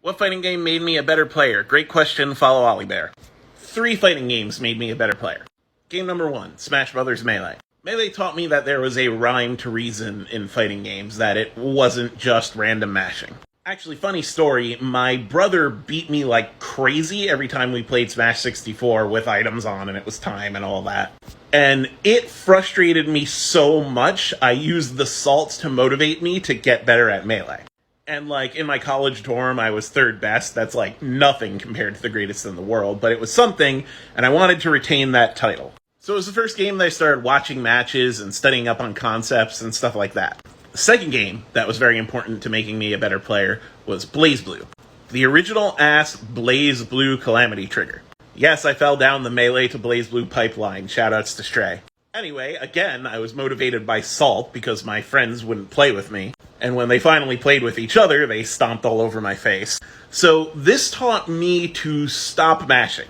What fighting game made me a better player? Great question, follow Ollie Bear. 3 fighting games made me a better player. Game number 1, Smash Bros. Melee. Melee taught me that there was a rhyme to reason in fighting games, that it wasn't just random mashing. Actually, funny story, my brother beat me like crazy every time we played Smash 64 with items on and it was time and all that. And it frustrated me so much, I used the salts to motivate me to get better at Melee. And, like, in my college dorm, I was 3rd best. That's, like, nothing compared to the greatest in the world. But it was something, and I wanted to retain that title. So it was the first game that I started watching matches and studying up on concepts and stuff like that. The second game that was very important to making me a better player was BlazBlue. The original-ass BlazBlue Calamity Trigger. Yes, I fell down the Melee to BlazBlue pipeline. Shoutouts to Stray. Anyway, again, I was motivated by Salt because my friends wouldn't play with me. And when they finally played with each other, they stomped all over my face. So this taught me to stop mashing.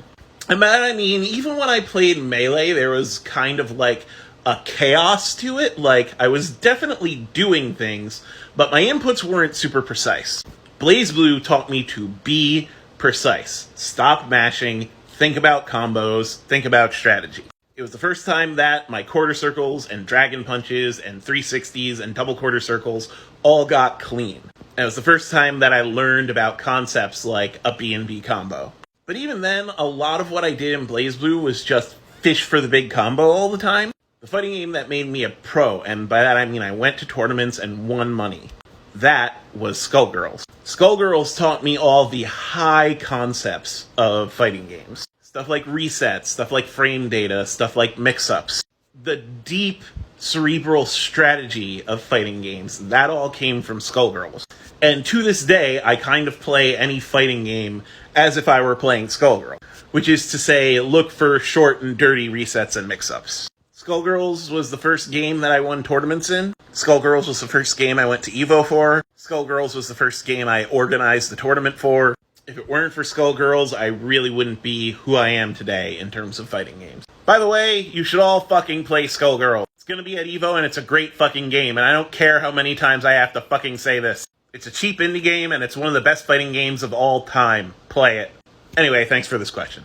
And by that I mean, even when I played Melee, there was kind of like a chaos to it. Like, I was definitely doing things, but my inputs weren't super precise. BlazBlue taught me to be precise. Stop mashing, think about combos, think about strategy. It was the first time that my quarter circles and dragon punches and 360s and double quarter circles all got clean. And it was the first time that I learned about concepts like a B&B combo. But even then, a lot of what I did in BlazBlue was just fish for the big combo all the time. The fighting game that made me a pro, and by that I mean I went to tournaments and won money, that was Skullgirls. Skullgirls taught me all the high concepts of fighting games. Stuff like resets, stuff like frame data, stuff like mix-ups. The deep, cerebral strategy of fighting games, that all came from Skullgirls. And to this day, I kind of play any fighting game as if I were playing Skullgirls. Which is to say, look for short and dirty resets and mix-ups. Skullgirls was the first game that I won tournaments in. Skullgirls was the first game I went to EVO for. Skullgirls was the first game I organized the tournament for. If it weren't for Skullgirls, I really wouldn't be who I am today in terms of fighting games. By the way, you should all fucking play Skullgirls. It's gonna be at EVO and it's a great fucking game, and I don't care how many times I have to fucking say this. It's a cheap indie game and it's one of the best fighting games of all time. Play it. Anyway, thanks for this question.